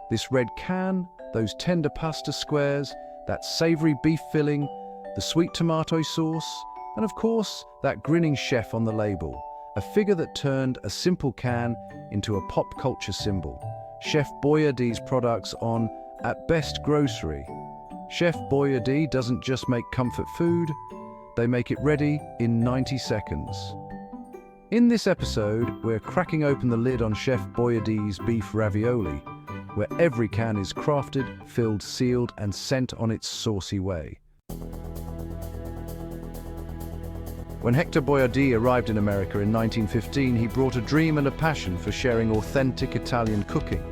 This red can, those tender pasta squares, that savory beef filling, the sweet tomato sauce, and of course, that grinning chef on the label, a figure that turned a simple can into a pop culture symbol. Chef Boyardee's products on, at best, grocery. Chef Boyardee doesn't just make comfort food, they make it ready in 90 seconds. In this episode, we're cracking open the lid on Chef Boyardee's Beef Ravioli, where every can is crafted, filled, sealed, and sent on its saucy way. When Hector Boiardi arrived in America in 1915, he brought a dream and a passion for sharing authentic Italian cooking.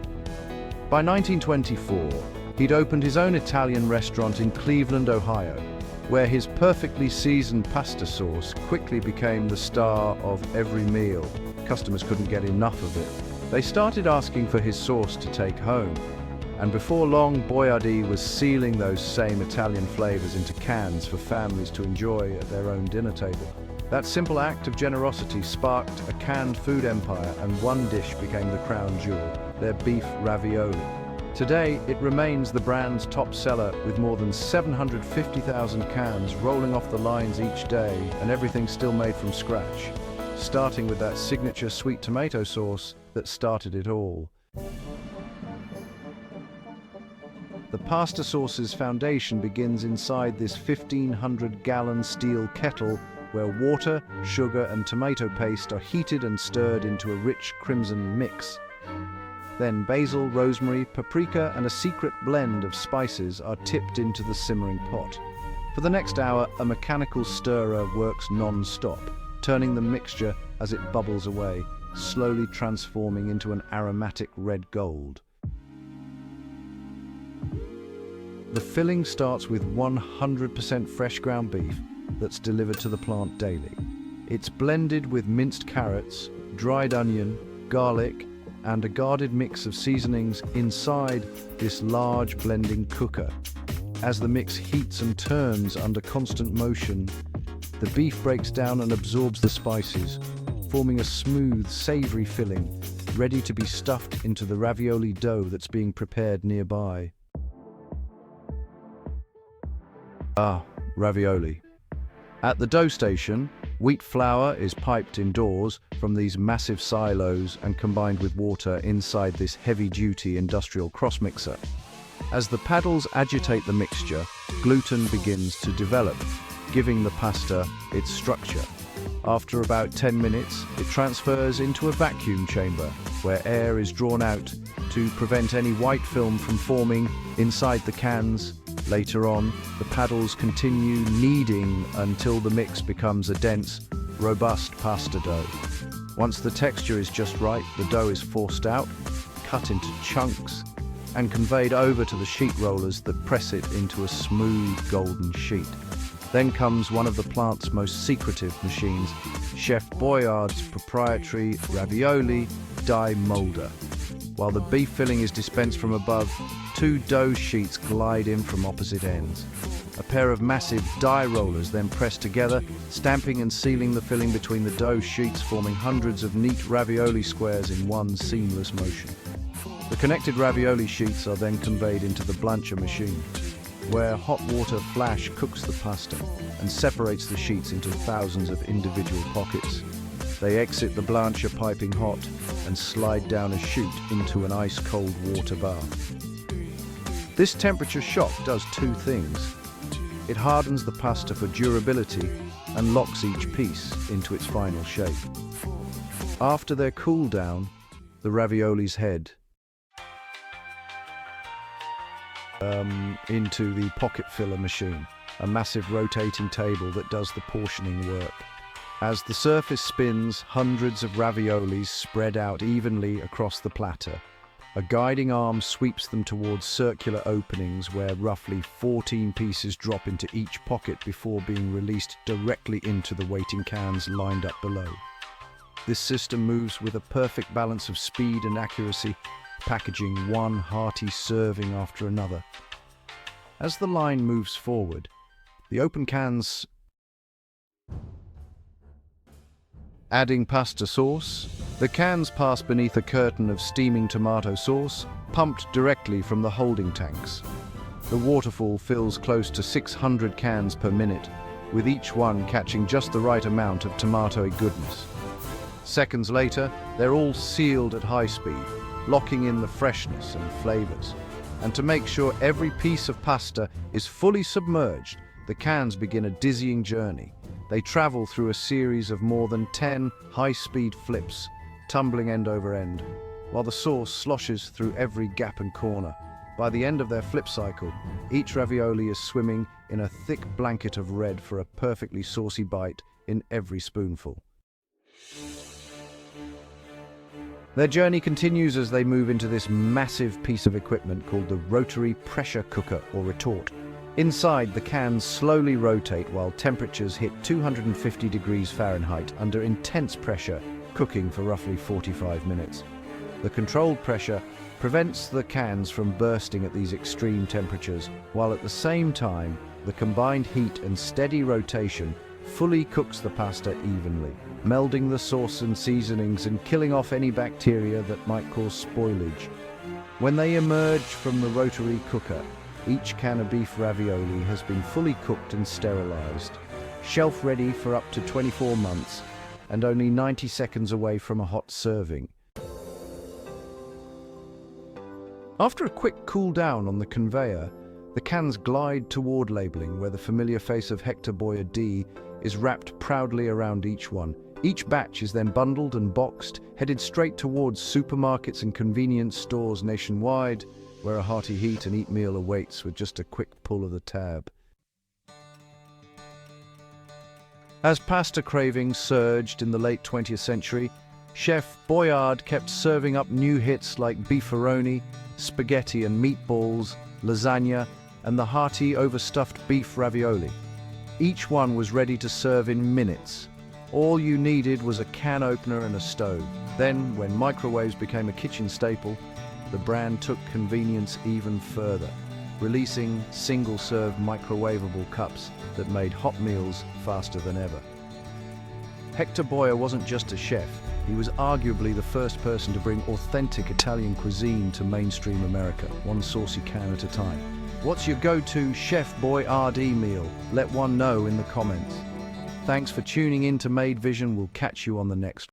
By 1924, he'd opened his own Italian restaurant in Cleveland, Ohio, where his perfectly seasoned pasta sauce quickly became the star of every meal. Customers couldn't get enough of it. They started asking for his sauce to take home, and before long, Boyardee was sealing those same Italian flavors into cans for families to enjoy at their own dinner table. That simple act of generosity sparked a canned food empire, and one dish became the crown jewel, their beef ravioli. Today, it remains the brand's top seller, with more than 750,000 cans rolling off the lines each day, and everything still made from scratch, starting with that signature sweet tomato sauce that started it all. The pasta sauce's foundation begins inside this 1,500-gallon steel kettle where water, sugar, and tomato paste are heated and stirred into a rich crimson mix. Then basil, rosemary, paprika, and a secret blend of spices are tipped into the simmering pot. For the next hour, a mechanical stirrer works non-stop, turning the mixture as it bubbles away, slowly transforming into an aromatic red gold. The filling starts with 100% fresh ground beef that's delivered to the plant daily. It's blended with minced carrots, dried onion, garlic, and a guarded mix of seasonings inside this large blending cooker. As the mix heats and turns under constant motion, the beef breaks down and absorbs the spices, forming a smooth, savory filling, ready to be stuffed into the ravioli dough that's being prepared nearby. Ravioli. At the dough station, wheat flour is piped indoors from these massive silos and combined with water inside this heavy-duty industrial cross-mixer. As the paddles agitate the mixture, gluten begins to develop, giving the pasta its structure. After about 10 minutes, it transfers into a vacuum chamber, where air is drawn out to prevent any white film from forming inside the cans. Later on, the paddles continue kneading until the mix becomes a dense, robust pasta dough. Once the texture is just right, the dough is forced out, cut into chunks, and conveyed over to the sheet rollers that press it into a smooth golden sheet. Then comes one of the plant's most secretive machines, Chef Boyardee's proprietary ravioli die molder. While the beef filling is dispensed from above, two dough sheets glide in from opposite ends. A pair of massive die rollers then press together, stamping and sealing the filling between the dough sheets, forming hundreds of neat ravioli squares in one seamless motion. The connected ravioli sheets are then conveyed into the blancher machine, where hot water flash cooks the pasta and separates the sheets into thousands of individual pockets. They exit the blancher piping hot and slide down a chute into an ice-cold water bath. This temperature shock does two things. It hardens the pasta for durability and locks each piece into its final shape. After their cool down, the raviolis head into the pocket filler machine, a massive rotating table that does the portioning work. As the surface spins, hundreds of raviolis spread out evenly across the platter. A guiding arm sweeps them towards circular openings where roughly 14 pieces drop into each pocket before being released directly into the waiting cans lined up below. This system moves with a perfect balance of speed and accuracy, packaging one hearty serving after another. As the line moves forward, the open cans adding pasta sauce. The cans pass beneath a curtain of steaming tomato sauce, pumped directly from the holding tanks. The waterfall fills close to 600 cans per minute, with each one catching just the right amount of tomatoey goodness. Seconds later, they're all sealed at high speed, locking in the freshness and flavors. And to make sure every piece of pasta is fully submerged, the cans begin a dizzying journey. They travel through a series of more than 10 high-speed flips, tumbling end over end, while the sauce sloshes through every gap and corner. By the end of their flip cycle, each ravioli is swimming in a thick blanket of red for a perfectly saucy bite in every spoonful. Their journey continues as they move into this massive piece of equipment called the rotary pressure cooker or retort. Inside, the cans slowly rotate while temperatures hit 250 degrees Fahrenheit under intense pressure, cooking for roughly 45 minutes. The controlled pressure prevents the cans from bursting at these extreme temperatures, while at the same time, the combined heat and steady rotation fully cooks the pasta evenly, melding the sauce and seasonings and killing off any bacteria that might cause spoilage. When they emerge from the rotary cooker, each can of beef ravioli has been fully cooked and sterilized, shelf-ready for up to 24 months, and only 90 seconds away from a hot serving. After a quick cool down on the conveyor, the cans glide toward labeling, where the familiar face of Hector Boiardi is wrapped proudly around each one. Each batch is then bundled and boxed, headed straight towards supermarkets and convenience stores nationwide, where a hearty heat and eat meal awaits with just a quick pull of the tab. As pasta cravings surged in the late 20th century, Chef Boyardee kept serving up new hits like beefaroni, spaghetti and meatballs, lasagna, and the hearty overstuffed beef ravioli. Each one was ready to serve in minutes. All you needed was a can opener and a stove. Then, when microwaves became a kitchen staple, the brand took convenience even further, releasing single-serve microwavable cups that made hot meals faster than ever. Hector Boiardi wasn't just a chef, he was arguably the first person to bring authentic Italian cuisine to mainstream America, one saucy can at a time. What's your go-to Chef Boyardee meal? Let one know in the comments. Thanks for tuning in to Made Vision. We'll catch you on the next one.